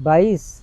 22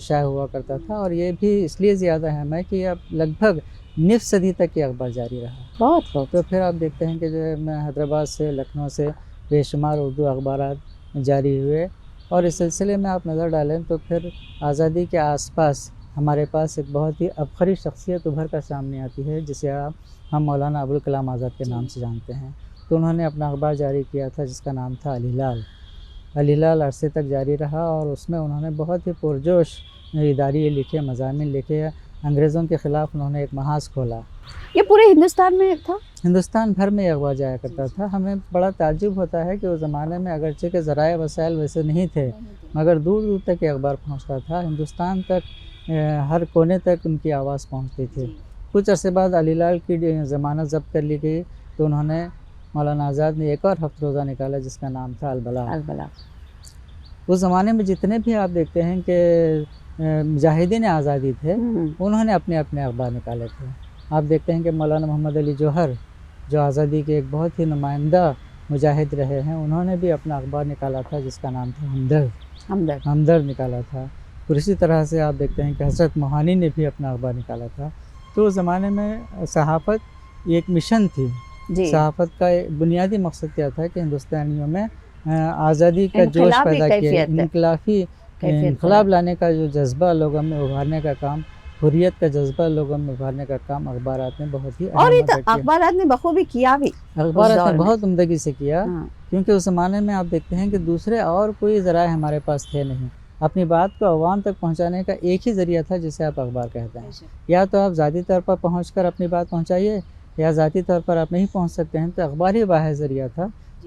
شائع ہوا کرتا تھا، اور یہ بھی اس لیے زیادہ اہم ہے کہ اب لگ بھگ نصف صدی تک یہ اخبار جاری رہا۔ بہت خوب۔ تو پھر آپ دیکھتے ہیں کہ جو ہے میں حیدرآباد سے لکھنؤ سے بے شمار اردو اخبارات جاری ہوئے، اور اس سلسلے میں آپ نظر ڈالیں تو پھر آزادی کے آس پاس ہمارے پاس ایک بہت ہی ابخری شخصیت ابھر کر سامنے آتی ہے، جسے ہم مولانا ابوالکلام آزاد کے نام سے جانتے ہیں۔ تو انہوں نے اپنا اخبار جاری کیا تھا جس کا نام تھا الہلال۔ الہلال عرصے تک جاری رہا، اور اس میں انہوں نے بہت ہی پرجوش اداریے لکھے، مضامین لکھے، انگریزوں کے خلاف انہوں نے ایک محاذ کھولا۔ یہ پورے ہندوستان میں تھا؟ ہندوستان بھر میں یہ اخبار جایا کرتا تھا۔ ہمیں بڑا تعجب ہوتا ہے کہ اس زمانے میں اگرچہ کہ ذرائع وسائل ویسے نہیں تھے، مگر دور دور تک یہ اخبار پہنچتا تھا، ہندوستان تک ہر کونے تک ان کی آواز پہنچتی تھی۔ کچھ عرصے بعد الہلال کی ضمانت ضبط کر لی گئی، تو انہوں نے مولانا آزاد نے ایک اور ہفت روزہ نکالا جس کا نام تھا البلاغ۔ اس زمانے میں جتنے بھی آپ دیکھتے ہیں کہ مجاہدین آزادی تھے، انہوں نے اپنے اپنے اخبار نکالے تھے۔ آپ دیکھتے ہیں کہ مولانا محمد علی جوہر جو آزادی کے ایک بہت ہی نمائندہ مجاہد رہے ہیں، انہوں نے بھی اپنا اخبار نکالا تھا جس کا نام تھا ہمدرد نکالا تھا۔ اور اسی طرح سے آپ دیکھتے ہیں کہ حضرت موہانی نے بھی اپنا اخبار نکالا تھا۔ تو اس زمانے میں صحافت ایک مشن تھی۔ صحافت کا بنیادی مقصد کیا تھا کہ ہندوستانیوں میں آزادی کا جوش پیدا کیا، انقلاب لانے کا جو جذبہ لوگوں میں ابھارنے کا کام، حریت کا جذبہ لوگوں میں ابھارنے کا کام اخبارات نے بہت ہی اور یہ تو اخبارات نے بخوبی کیا بھی، اخبارات نے بہت عمدگی سے کیا، کیونکہ اس زمانے میں آپ دیکھتے ہیں کہ دوسرے اور کوئی ذرائع ہمارے پاس تھے نہیں۔ اپنی بات کو عوام تک پہنچانے کا ایک ہی ذریعہ تھا جسے آپ اخبار کہتے ہیں۔ یا تو آپ ذاتی طور پر پہنچ کر اپنی بات پہنچائیے، یا ذاتی طور پر آپ نہیں پہنچ سکتے ہیں تو اخبار ہی واحد ذریعہ تھا۔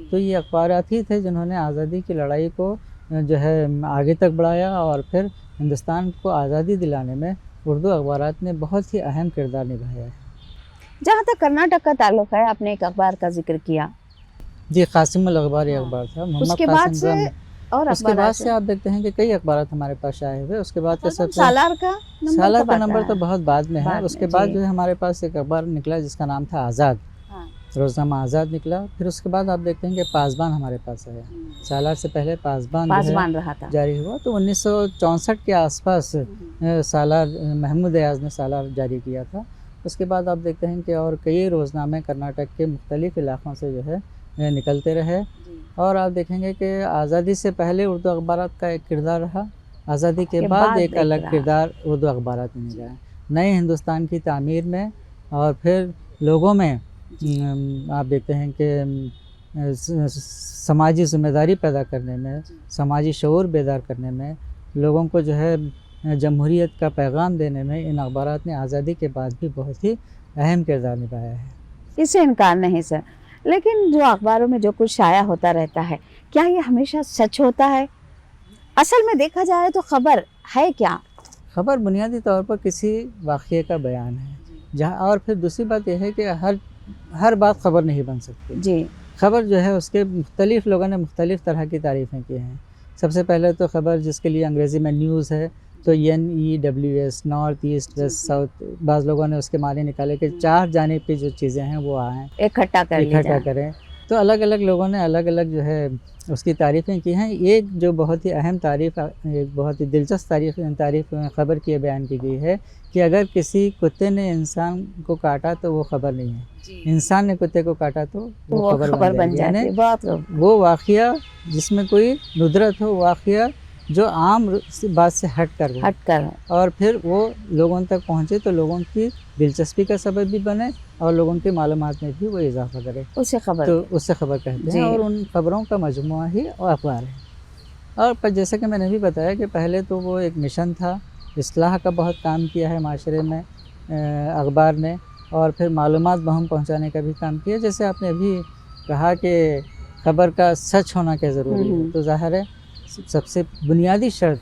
تو یہ اخبارات ہی تھے جنہوں نے آزادی کی لڑائی کو جو ہے آگے تک بڑھایا، اور پھر ہندوستان کو آزادی دلانے میں اردو اخبارات نے بہت ہی اہم کردار نبھایا ہے۔ جہاں تک کرناٹک کا تعلق ہے، آپ نے ایک اخبار کا ذکر کیا جی، قاسم الاخبار یہ اخبار تھا، محمد قاسم زم۔ اور اس کے بعد سے آپ دیکھتے ہیں کہ کئی اخبارات ہمارے پاس شائع ہوئے۔ اس کے بعد کا سب سے سالار کا نمبر تو بہت بعد میں ہے۔ اس کے بعد جو ہے ہمارے پاس ایک اخبار نکلا جس کا نام تھا آزاد، روزنامہ آزاد نکلا۔ پھر اس کے بعد آپ دیکھتے ہیں کہ پاسبان ہمارے پاس آیا۔ سالار سے پہلے پاسبان رہا تھا، جاری ہوا۔ تو 1964 کے آس پاس سالار محمود ایاز نے سالار جاری کیا تھا۔ اس کے بعد آپ دیکھتے ہیں کہ اور کئی روزنامے کرناٹک کے مختلف علاقوں سے جو ہے نکلتے رہے، اور آپ دیکھیں گے کہ آزادی سے پہلے اردو اخبارات کا ایک کردار رہا، آزادی کے بعد ایک الگ کردار اردو اخبارات میں نکلا ہے۔ نئے ہندوستان کی تعمیر میں اور پھر لوگوں میں آپ دیکھتے ہیں کہ سماجی ذمہ داری پیدا کرنے میں، سماجی شعور بیدار کرنے میں، لوگوں کو جو ہے جمہوریت کا پیغام دینے میں ان اخبارات نے آزادی کے بعد بھی بہت ہی اہم کردار نبھایا ہے۔ اس سے انکار نہیں سر، لیکن جو اخباروں میں جو کچھ شائع ہوتا رہتا ہے، کیا یہ ہمیشہ سچ ہوتا ہے؟ اصل میں دیکھا جائے تو خبر ہے کیا؟ خبر بنیادی طور پر کسی واقعے کا بیان ہے، جہاں اور پھر دوسری بات یہ ہے کہ ہر بات خبر نہیں بن سکتی۔ جی، خبر جو ہے اس کے مختلف لوگوں نے مختلف طرح کی تعریفیں کی ہیں۔ سب سے پہلے تو خبر جس کے لیے انگریزی میں نیوز ہے تو NEWS، north east west south, بعض لوگوں نے اس کے معنی نکالے کہ چار جانب کی جو چیزیں ہیں وہ آئیں اکٹھا کریں۔ تو الگ الگ لوگوں نے الگ الگ جو ہے اس کی تعریفیں کی ہیں۔ ایک جو بہت ہی اہم تعریف، ایک بہت ہی دلچسپ تعریف خبر کی بیان کی گئی ہے کہ اگر کسی کتے نے انسان کو کاٹا تو وہ خبر نہیں ہے، انسان نے کتے کو کاٹا تو وہ خبر بن جاتی ہے۔ وہ واقعہ جس میں کوئی ندرت ہو، واقعہ جو عام بات سے ہٹ کر اور پھر وہ لوگوں تک پہنچے تو لوگوں کی دلچسپی کا سبب بھی بنے اور لوگوں کی معلومات میں بھی وہ اضافہ کرے، اس سے خبر کہتے ہیں۔ اور ان خبروں کا مجموعہ ہی اخبار ہے۔ اور پر جیسا کہ میں نے بھی بتایا کہ پہلے تو وہ ایک مشن تھا، اصلاح کا بہت کام کیا ہے معاشرے میں اخبار نے، اور پھر معلومات بہم پہنچانے کا بھی کام کیا۔ جیسے آپ نے ابھی کہا کہ خبر کا سچ ہونا کیا ضروری ہے، تو ظاہر ہے سب سے بنیادی شرط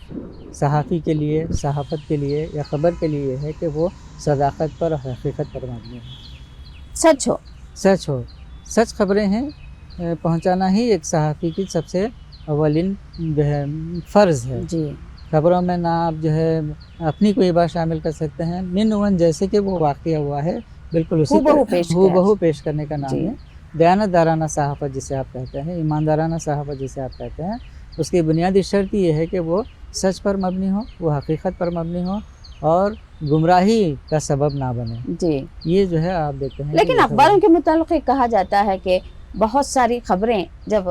صحافی کے لیے، صحافت کے لیے یا خبر کے لیے یہ ہے کہ وہ صداقت پر اور حقیقت پر مبنی ہو، سچ ہو۔ سچ خبریں ہیں پہنچانا ہی ایک صحافی کی سب سے اولین جو ہے فرض ہے۔ جی، خبروں میں نہ آپ جو ہے اپنی کوئی بات شامل کر سکتے ہیں، من جیسے کہ وہ واقعہ ہوا ہے بالکل اسی بہو پیش کرنے کا نام ہے۔ دیانت دارانہ صحافت جسے آپ کہتے ہیں، ایماندارانہ صحافت جسے آپ کہتے ہیں، اس کی بنیادی شرط یہ ہے کہ وہ سچ پر مبنی ہو، وہ حقیقت پر مبنی ہو اور گمراہی کا سبب نہ بنے. جی یہ جو ہے آپ دیکھتے ہیں. لیکن اخباروں کے متعلق یہ کہا جاتا ہے کہ بہت ساری خبریں جب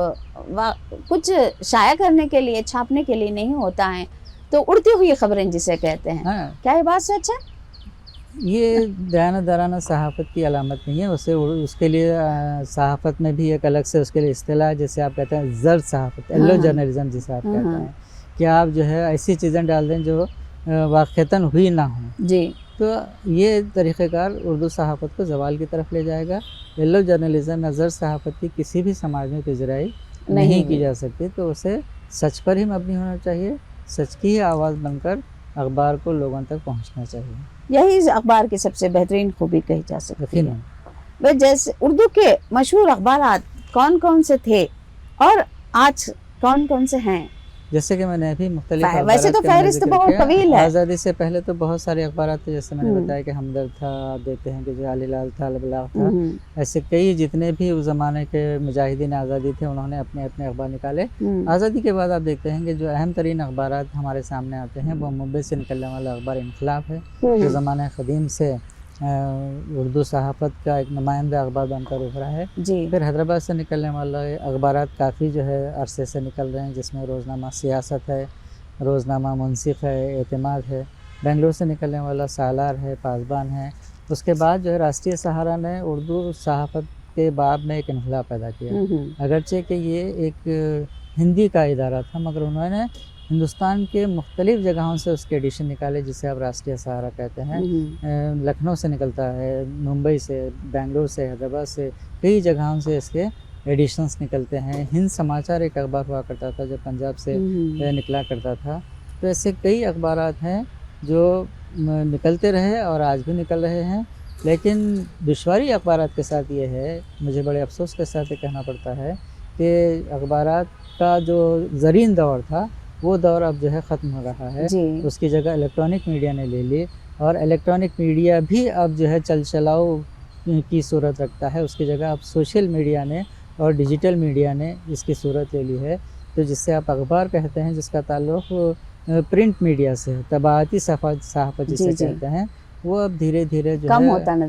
کچھ شائع کرنے کے لیے، چھاپنے کے لیے نہیں ہوتا ہیں تو اڑتی ہوئی خبریں جسے کہتے ہیں، ہاں، کیا یہ بات سچ ہے؟ یہ دیانتدارانہ صحافت کی علامت نہیں ہے. اس کے لیے صحافت میں بھی ایک الگ سے اس کے لیے اصطلاح ہے، جیسے آپ کہتے ہیں زرد صحافت، ایلو جرنلزم جسے آپ کہتے ہیں، کہ آپ جو ہے ایسی چیزیں ڈال دیں جو واقعتاً ہوئی نہ ہوں. جی تو یہ طریقہ کار اردو صحافت کو زوال کی طرف لے جائے گا. ایلو جرنلزم یا زرد صحافت کی کسی بھی سماج میں پذیرائی نہیں کی جا سکتی. تو اسے سچ پر ہی مبنی ہونا چاہیے، سچ کی ہی آواز بن کر اخبار کو لوگوں تک پہنچنا چاہیے. یہی اس اخبار کی سب سے بہترین خوبی کہی جا سکتی ہے. یقیناً جیسے اردو کے مشہور اخبارات کون کون سے تھے اور آج کون کون سے ہیں؟ جیسے کہ میں نے ابھی مختلف ویسے تو فہرست بہت طویل ہے. آزادی سے پہلے تو بہت سارے اخبارات تھے، جیسے میں نے بتایا کہ ہمدرد تھا، آپ دیکھتے ہیں کہ جو علی لال تھا، البلاغ تھا. ایسے کئی جتنے بھی اس زمانے کے مجاہدین آزادی تھے انہوں نے اپنے اپنے اخبار نکالے. آزادی کے بعد آپ دیکھتے ہیں کہ جو اہم ترین اخبارات ہمارے سامنے آتے ہیں وہ ممبئی سے نکلنے والا اخبار انقلاب ہے، جو زمانہ قدیم سے اردو صحافت کا ایک نمائندہ اخبار بن کر ابھرا ہے. پھر حیدرآباد سے نکلنے والا اخبارات کافی جو ہے عرصے سے نکل رہے ہیں، جس میں روزنامہ سیاست ہے، روزنامہ منصف ہے، اعتماد ہے. بنگلور سے نکلنے والا سالار ہے، پاسبان ہے. اس کے بعد جو ہے راشٹریہ سہارا نے اردو صحافت کے باب میں ایک انقلاب پیدا کیا. اگرچہ کہ یہ ایک ہندی کا ادارہ تھا، مگر انہوں نے ہندوستان کے مختلف جگہوں سے اس کے ایڈیشن نکالے، جسے اب راشٹریہ سہارا کہتے ہیں. لکھنؤ سے نکلتا ہے، ممبئی سے، بنگلور سے، حیدرآباد سے، کئی جگہوں سے اس کے ایڈیشنز نکلتے ہیں. ہند سماچار ایک اخبار ہوا کرتا تھا جو پنجاب سے نکلا کرتا تھا. تو ایسے کئی اخبارات ہیں جو نکلتے رہے اور آج بھی نکل رہے ہیں. لیکن دشواری اخبارات کے ساتھ یہ ہے، مجھے بڑے افسوس کے ساتھ یہ کہنا پڑتا ہے کہ اخبارات کا جو زرین دور تھا وہ دور اب جو ہے ختم ہو رہا ہے. اس کی جگہ الیکٹرانک میڈیا نے لے لی، اور الیکٹرانک میڈیا بھی اب جو ہے چل چلاؤ کی صورت رکھتا ہے. اس کی جگہ اب سوشل میڈیا نے اور ڈیجیٹل میڈیا نے اس کی صورت لے لی ہے. تو جس سے آپ اخبار کہتے ہیں، جس کا تعلق پرنٹ میڈیا سے، طباعتی صحافت جسے کہتے ہیں، وہ اب دھیرے دھیرے جو ہے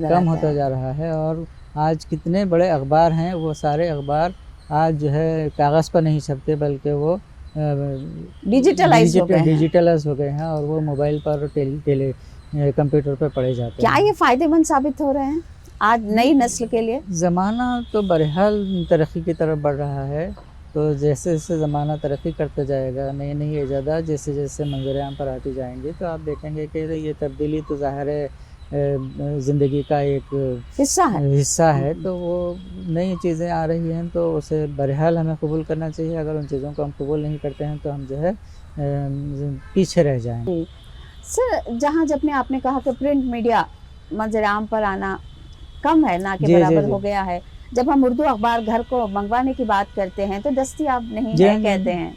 کم ہوتا جا رہا ہے. اور آج کتنے بڑے اخبار ہیں، وہ سارے اخبار آج جو ہے کاغذ پر نہیں چھپتے، بلکہ وہ ڈیجیٹلائز ہو گئے ہیں، اور وہ موبائل پر کمپیوٹر پر پڑھے جاتے ہیں. کیا یہ فائدے مند ثابت ہو رہے ہیں آج نئی نسل کے لیے؟ زمانہ تو بہرحال ترقی کی طرف بڑھ رہا ہے. تو جیسے جیسے زمانہ ترقی کرتے جائے گا، نئی نئی ایجادات جیسے جیسے منظر عام پر آتی جائیں گی، تو آپ دیکھیں گے کہ یہ تبدیلی تو ظاہر ہے زندگی کا ایک حصہ ہے. تو وہ نئی چیزیں آ رہی ہیں تو اسے بہرحال ہمیں قبول کرنا چاہیے. اگر ان چیزوں کو ہم قبول نہیں کرتے ہیں تو ہم جو ہے پیچھے رہ جائیں. سر، جہاں جب آپ نے کہا کہ پرنٹ میڈیا منظر عام پر آنا کم ہے، نہ کہ برابر ہو گیا ہے، جب ہم اردو اخبار گھر کو منگوانے کی بات کرتے ہیں تو دستیاب نہیں ہے کہتے ہیں،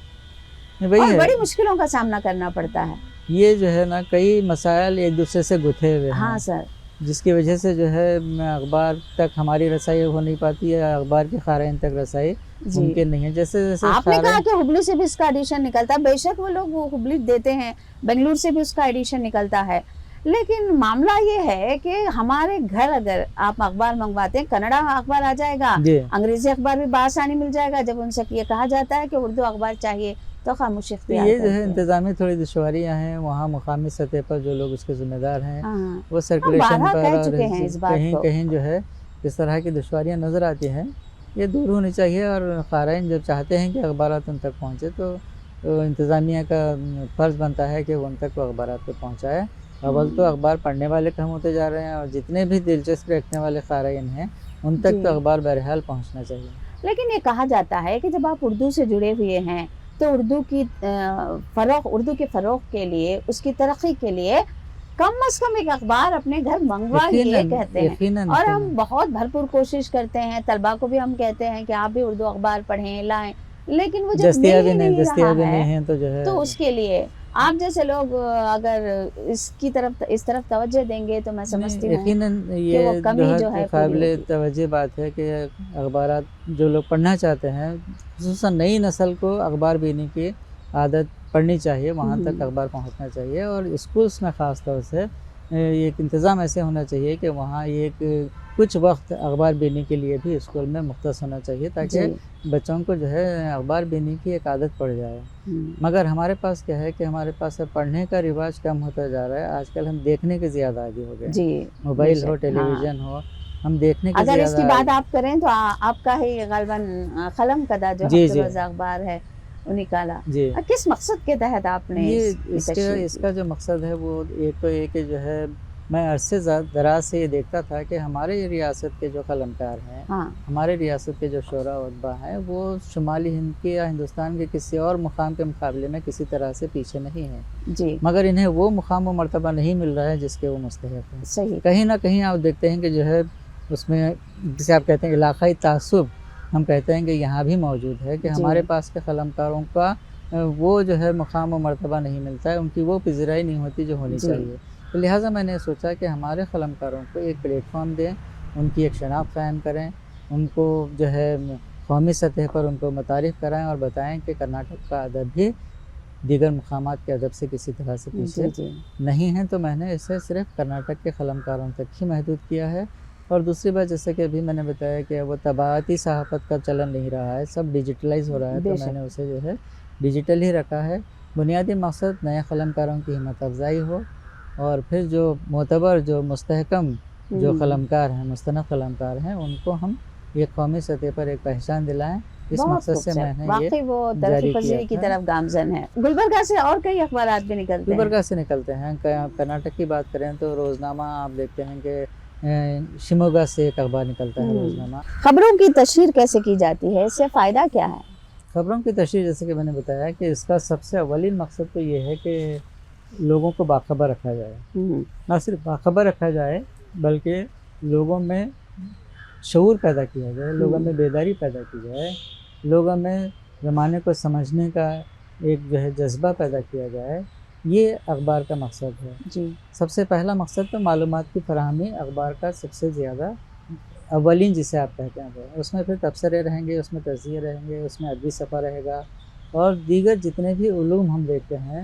اور بڑی مشکلوں کا سامنا کرنا پڑتا ہے. یہ جو ہے نا کئی مسائل ایک دوسرے سے گتھے ہوئے ہیں. ہاں سر. جس کی وجہ سے جو ہے اخبار تک ہماری رسائی ہو نہیں پاتی ہے، اخبار کے قارئین تک رسائی ممکن نہیں ہے. جیسے آپ نے کہا کہ ہبلی سے بھی اس کا ایڈیشن نکلتا ہے، بے شک وہ لوگ وہ ہبلی دیتے ہیں، بنگلور سے بھی اس کا ایڈیشن نکلتا ہے. لیکن معاملہ یہ ہے کہ ہمارے گھر اگر آپ اخبار منگواتے ہیں، کنڑا اخبار آ جائے گا، انگریزی اخبار بھی بآسانی مل جائے گا. جب ان سے یہ کہا جاتا ہے کہ اردو اخبار چاہیے تو خاموشی اختیار یہ جو ہے انتظامی تھوڑی دشواریاں ہیں. وہاں مقامی سطح پر جو لوگ اس کے ذمہ دار ہیں وہ سرکولیشن پر کہیں کہیں جو ہے اس طرح کی دشواریاں نظر آتی ہیں. یہ دور ہونی چاہیے، اور قارئین جب چاہتے ہیں کہ اخبارات ان تک پہنچے تو انتظامیہ کا فرض بنتا ہے کہ وہ ان تک اخبارات کو پہنچائے. اول تو اخبار پڑھنے والے کم ہوتے جا رہے ہیں، اور جتنے بھی دلچسپی رکھنے والے قارئین ہیں ان تک تو اخبار بہرحال پہنچنا چاہیے. لیکن یہ کہا جاتا ہے کہ جب آپ اردو سے جڑے ہوئے ہیں تو اردو کے فروغ کے لیے، اس کی ترقی کے لیے کم از کم ایک اخبار اپنے گھر منگوائیے کہتے ہیں. اور ہم بہت بھرپور کوشش کرتے ہیں، طلباء کو بھی ہم کہتے ہیں کہ آپ بھی اردو اخبار پڑھیں، لائیں، لیکن وہ جب دستیاب نہیں ہیں تو اس کے لیے آپ جیسے لوگ اگر اس طرف توجہ دیں گے تو میں سمجھتی ہوں کہ وہ کمی جو ہے قابل توجہ بات ہے کہ اخبارات جو لوگ پڑھنا چاہتے ہیں، خصوصاً نئی نسل کو اخبار بینی کی عادت پڑھنی چاہیے، وہاں تک اخبار پہنچنا چاہیے، اور اسکولس میں خاص طور سے ایک انتظام ایسے ہونا چاہیے کہ وہاں ایک کچھ وقت اخبار بینی کے لیے بھی اسکول میں مختص ہونا چاہیے، تاکہ بچوں کو جو ہے اخبار بینی کی ایک عادت پڑ جائے۔ مگر ہمارے پاس کیا ہے کہ ہمارے پاس پڑھنے کا رواج کم ہوتا جا رہا ہے، آج کل ہم دیکھنے کے زیادہ آگے ہو گئے ہیں، موبائل ہو، ٹیلی ویژن ہو، ہم دیکھنے کے اگر زیادہ اس کی بات آپ کریں تو آپ کا ہی غالباً قلم قدہ جو ہفتہ روزہ اخبار ہے وہ نکالا، کس مقصد کے تحت آپ نے اس کا جو مقصد ہے وہ ایک تو یہ کہ جو ہے میں عرصے دراز سے یہ دیکھتا تھا کہ ہمارے ریاست کے جو قلمکار ہیں، ہمارے ریاست کے جو شعراء و ادباء ہیں، وہ شمالی ہند کے یا ہندوستان کے کسی اور مقام کے مقابلے میں کسی طرح سے پیچھے نہیں ہیں، مگر انہیں وہ مقام و مرتبہ نہیں مل رہا ہے جس کے وہ مستحق ہیں۔ صحیح، کہیں نہ کہیں آپ دیکھتے ہیں کہ جو ہے اس میں جسے آپ کہتے ہیں علاقائی تعصب، ہم کہتے ہیں کہ یہاں بھی موجود ہے کہ ہمارے پاس کے قلمکاروں کا وہ جو ہے مقام و مرتبہ نہیں ملتا ہے، ان کی وہ پذیرائی نہیں ہوتی جو ہونی چاہیے۔ تو لہٰذا میں نے سوچا کہ ہمارے قلمکاروں کو ایک پلیٹ فارم دیں، ان کی ایک شناخت قائم کریں، ان کو جو ہے قومی سطح پر ان کو متعارف کرائیں اور بتائیں کہ کرناٹک کا ادب بھی دیگر مقامات کے ادب سے کسی طرح سے پیچھے نہیں ہیں۔ تو میں نے اسے صرف کرناٹک کے قلمکاروں تک ہی محدود کیا ہے۔ اور دوسری بات، جیسے کہ ابھی میں نے بتایا کہ وہ طباعتی صحافت کا چلن نہیں رہا ہے، سب ڈیجیٹلائز ہو رہا ہے، تو میں نے اسے جو ہے ڈیجیٹل ہی رکھا ہے۔ بنیادی مقصد نئے قلمکاروں کی ہمت افزائی ہو، اور پھر جو معتبر، جو مستحکم جو قلمکار ہیں، مستند قلمکار ہیں، ان کو ہم ایک قومی سطح پر ایک پہچان دلائیں۔ اس مقصد سے میں نے واقعی وہ ترقی پذیری کی طرف گامزن ہے۔ گلبرگہ سے اور کئی اخبارات بھی نکلتے ہیں؟ گلبرگہ سے نکلتے ہیں۔ کرناٹک کی بات کریں تو روزنامہ آپ دیکھتے ہیں کہ شیموگا سے ایک اخبار نکلتا ہے روزنامہ۔ خبروں کی تشہیر کیسے کی جاتی ہے؟ اس سے فائدہ کیا ہے؟ خبروں کی تشہیر، جیسے کہ میں نے بتایا کہ اس کا سب سے اولین مقصد تو یہ ہے کہ لوگوں کو باخبر رکھا جائے، نہ صرف باخبر رکھا جائے بلکہ لوگوں میں شعور پیدا کیا جائے، لوگوں میں بیداری پیدا کی جائے، لوگوں میں زمانے کو سمجھنے کا ایک جو ہے جذبہ پیدا کیا جائے، یہ اخبار کا مقصد ہے۔ سب سے پہلا مقصد تو معلومات کی فراہمی اخبار کا سب سے زیادہ اولین جسے آپ کہتے ہیں، اس میں پھر تبصرے رہیں گے، اس میں تجزیے رہیں گے، اس میں ادبی صفحہ رہے گا، اور دیگر جتنے بھی علوم ہم دیکھتے ہیں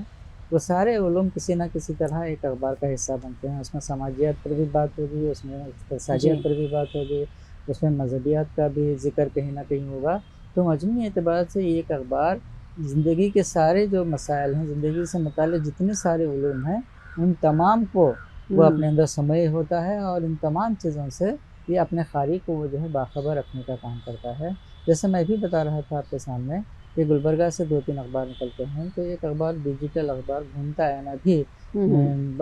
وہ سارے علوم کسی نہ کسی طرح ایک اخبار کا حصہ بنتے ہیں۔ اس میں سماجیات پر بھی بات ہوگی، اس میں اقتصادیات پر بھی بات ہوگی، اس میں مذہبیات کا بھی ذکر کہیں نہ کہیں ہوگا۔ تو مجموعی اعتبار سے ایک اخبار زندگی کے سارے جو مسائل ہیں، زندگی سے متعلق جتنے سارے علوم ہیں، ان تمام کو وہ اپنے اندر سموئے ہوتا ہے، اور ان تمام چیزوں سے یہ اپنے قاری کو وہ جو ہے باخبر رکھنے کا کام کرتا ہے۔ جیسے میں بھی بتا رہا تھا آپ کے سامنے کہ گلبرگہ سے 2-3 اخبار نکلتے ہیں، تو ایک اخبار ڈیجیٹل اخبار گھومتا ہے نا بھی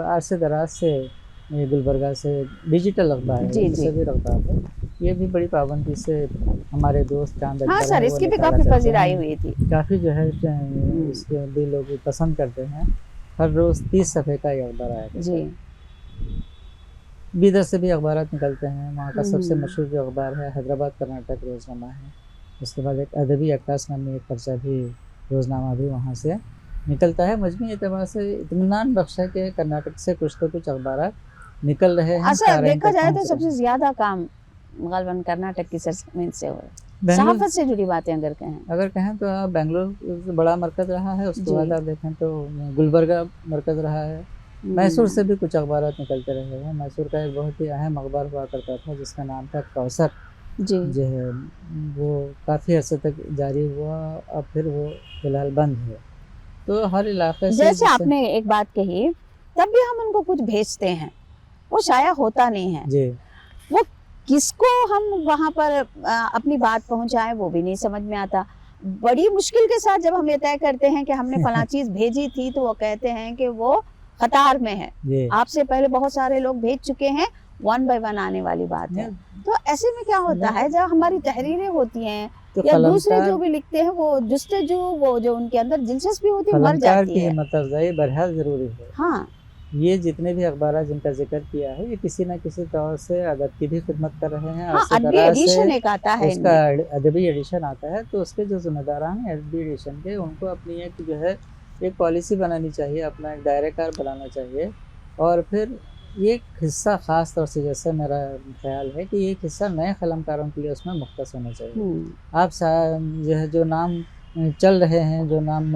عرصے دراز سے گلبرگہ سے ڈیجیٹل اخبار ہے، جسے بھی رکھتا ہے، یہ بھی بڑی پابندی سے ہمارے دوست چاند ہاں سر، اس کی بھی کافی پذیرائی ہوئی تھی، کافی جو ہے اس کے بھی لوگ پسند کرتے ہیں۔ ہر روز 30 صفحے کا یہ اخبار آیا تھا۔ بیدر سے بھی اخبارات نکلتے ہیں، وہاں کا سب سے مشہور جو اخبار ہے حیدرآباد کرناٹک روزنامہ ہے۔ اس کے بعد ایک ادبی عکاس نامی ایک پرچہ بھی روزنامہ بھی وہاں سے نکلتا ہے۔ مجموعی اعتبار سے اطمینان بخش ہے کہ کرناٹک سے کچھ تو کچھ اخبارات نکل رہے ہیں۔ اچھا، دیکھا جائے تو سب سے زیادہ کام غالباً کرناٹک کی سرزمین سے ہو رہا ہے، صحافت سے جڑی باتیں اگر کہیں تو بنگلور بڑا مرکز رہا ہے، اس کے بعد آپ دیکھیں تو گلبرگہ مرکز رہا ہے۔ میسور سے بھی کچھ اخبارات نکلتے رہے ہیں۔ میسور کا ایک بہت ہی اہم اخبار ہوا کرتا تھا جس کا نام تھا کوثر، جو ہے وہ کافی عرصے تک جاری ہوا، اب پھر وہ فی الحال بند ہے۔ تو ہر علاقے سے جیسے آپ نے ایک بات کہی، تب بھی ہم ان کو کچھ بھیجتے ہیں، وہ شائع ہوتا نہیں ہے، وہ کس کو ہم وہاں پر اپنی بات پہنچائیں وہ بھی نہیں سمجھ میں آتا۔ بڑی مشکل کے ساتھ جب ہم یہ طے کرتے ہیں کہ ہم نے فلاں چیز بھیجی تھی تو وہ کہتے ہیں کہ وہ قطار میں ہے، آپ سے پہلے بہت سارے لوگ بھیج چکے ہیں، 1 by 1 آنے والی بات ہے۔ تو ایسے میں کیا ہوتا ہے، جب ہماری تحریریں ہوتی ہیں یا دوسرے جو بھی لکھتے ہیں، وہ جستجو، وہ جو ان کے اندر دلچسپی ہوتی ہے، مر جاتی ہے۔ متفضائی بہرحال ضروری ہے۔ ہاں، یہ جتنے بھی اخبارات جن کا ذکر کیا ہے، یہ کسی نہ کسی طور سے ادب کی بھی خدمت کر رہے ہیں، ادبی ایڈیشن ایک آتا ہے، اس کا ادبی ایڈیشن آتا ہے، تو اس کے جو ذمہ داران ہیں ادبی ایڈیشن کے، ان کو اپنی ایک جو ہے ایک پالیسی بنانی چاہیے، اپنا ایک دائرہ کار بنانا چاہیے، اور پھر ایک حصہ خاص طور سے، جیسے میرا خیال ہے کہ ایک حصہ نئے قلمکاروں کے لیے اس میں مختص ہونا چاہیے۔ آپ جو ہے جو نام چل رہے ہیں، جو نام